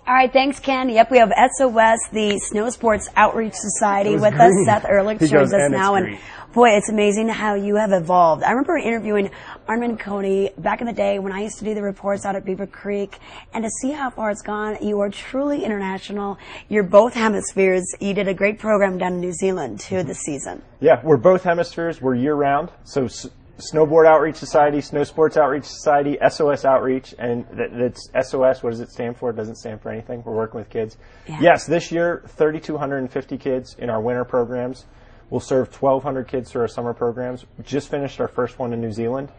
All right, thanks, Ken. Yep, we have SOS, the Snow Sports Outreach Society, with us. Seth Ehrlich joins us now. And boy, it's amazing how you have evolved. I remember interviewing Armin Coney back in the day when I used to do the reports out at Beaver Creek, and to see how far it's gone, you are truly international. You're both hemispheres. You did a great program down in New Zealand, too, this season. Yeah, we're both hemispheres. We're year-round. So Snowboard Outreach Society, Snow Sports Outreach Society, SOS Outreach, and that's SOS. What does it stand for? It doesn't stand for anything. We're working with kids. Yeah. Yes, this year, 3,250 kids in our winter programs. We'll serve 1,200 kids through our summer programs. Just finished our first one in New Zealand,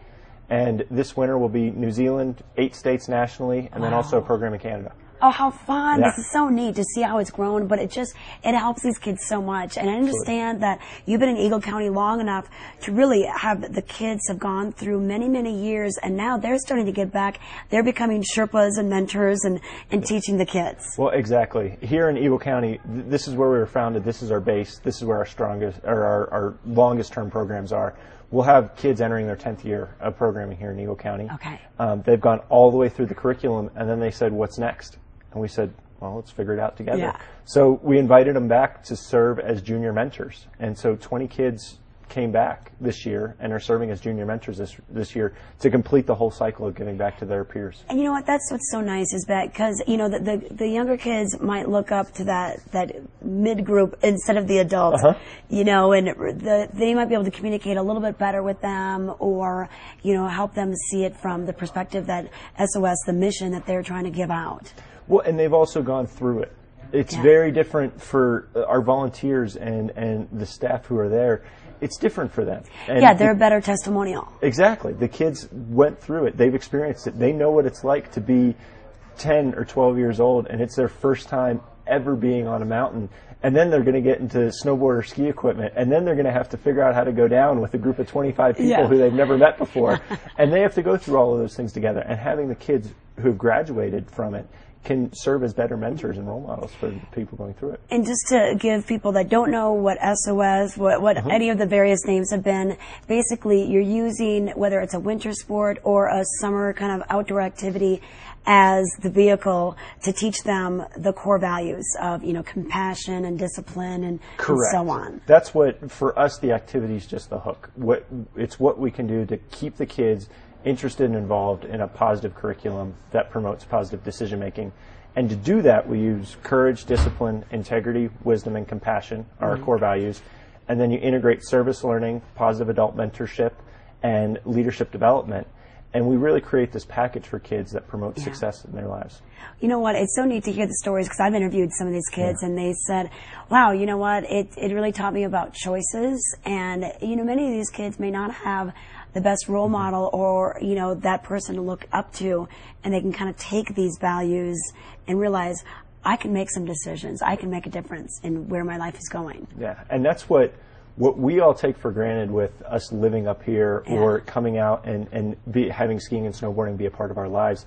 and this winter will be New Zealand, 8 states nationally, and then also a program in Canada. Oh, how fun. Yeah. This is so neat to see how it's grown, but it helps these kids so much. And I understand that you've been in Eagle County long enough to really have the kids have gone through many, many years, and now they're starting to get back. They're becoming Sherpas and mentors and teaching the kids. Well, exactly. Here in Eagle County, this is where we were founded. This is our base. This is where our strongest or our longest term programs are. We'll have kids entering their 10th year of programming here in Eagle County. Okay. They've gone all the way through the curriculum, and then they said, "What's next?" And we said, well, let's figure it out together. Yeah. So we invited them back to serve as junior mentors. And so 20 kids came back this year and are serving as junior mentors this year to complete the whole cycle of giving back to their peers. And you know what? That's what's so nice is that because, you know, the younger kids might look up to that mid-group instead of the adults, you know, and they might be able to communicate a little bit better with them or, you know, help them see it from the perspective that SOS, the mission that they're trying to give out. Well, and they've also gone through it. It's very different for our volunteers and the staff who are there. It's different for them. And yeah, they're a better testimonial. Exactly. The kids went through it. They've experienced it. They know what it's like to be 10 or 12 years old, and it's their first time ever being on a mountain. And then they're going to get into snowboard or ski equipment, and then they're going to have to figure out how to go down with a group of 25 people who they've never met before. And they have to go through all of those things together. And having the kids who've graduated from it can serve as better mentors and role models for the people going through it. And just to give people that don't know what SOS, what any of the various names have been, basically you're using, whether it's a winter sport or a summer kind of outdoor activity, as the vehicle to teach them the core values of, you know, compassion and discipline and so on. That's what, for us, the activity is just the hook. It's what we can do to keep the kids interested and involved in a positive curriculum that promotes positive decision making. And to do that, we use courage, discipline, integrity, wisdom, and compassion, our core values. And then you integrate service learning, positive adult mentorship, and leadership development. And we really create this package for kids that promotes success in their lives. You know what? It's so neat to hear the stories because I've interviewed some of these kids and they said, wow, you know what? It really taught me about choices. And, you know, many of these kids may not have the best role model or, you know, that person to look up to, and they can kind of take these values and realize I can make some decisions. I can make a difference in where my life is going. Yeah, and that's what we all take for granted with us living up here or coming out and having skiing and snowboarding be a part of our lives,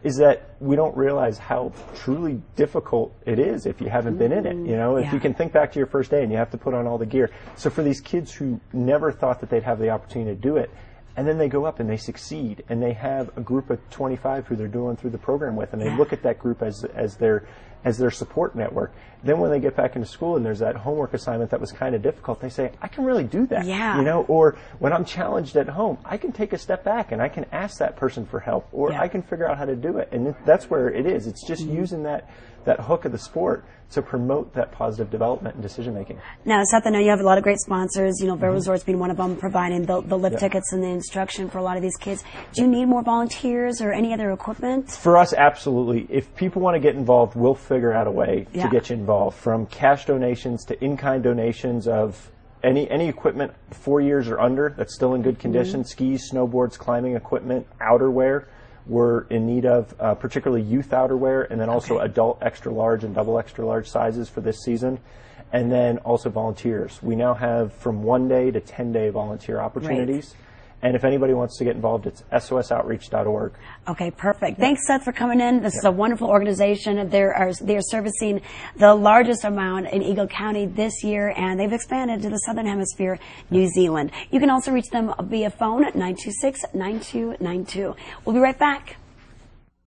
is that we don't realize how truly difficult it is if you haven't been in it. You know, if you can think back to your first day and you have to put on all the gear. So for these kids who never thought that they'd have the opportunity to do it, and then they go up and they succeed, and they have a group of 25 who they're doing through the program with, and they look at that group as their support network. Then when they get back into school and there's that homework assignment that was kind of difficult, they say, I can really do that. Yeah. You know, or when I'm challenged at home, I can take a step back and I can ask that person for help, or I can figure out how to do it. And that's where it is. It's just using that hook of the sport to promote that positive development and decision making. Now, Seth, I know you have a lot of great sponsors, you know, Vail Resorts being one of them, providing the lift tickets and the instruction for a lot of these kids. Do you need more volunteers or any other equipment? For us, absolutely. If people want to get involved, we'll figure out a way to get you involved, from cash donations to in-kind donations of any equipment 4 years or under that's still in good condition, skis, snowboards, climbing equipment, outerwear. We're in need of particularly youth outerwear, and then also adult extra large and double extra large sizes for this season. And then also volunteers. We now have from 1-day to 10-day volunteer opportunities. And if anybody wants to get involved, it's sosoutreach.org. Okay, perfect. Thanks, Seth, for coming in. This is a wonderful organization. They are servicing the largest amount in Eagle County this year, and they've expanded to the Southern Hemisphere, New Zealand. You can also reach them via phone at 926-9292. We'll be right back.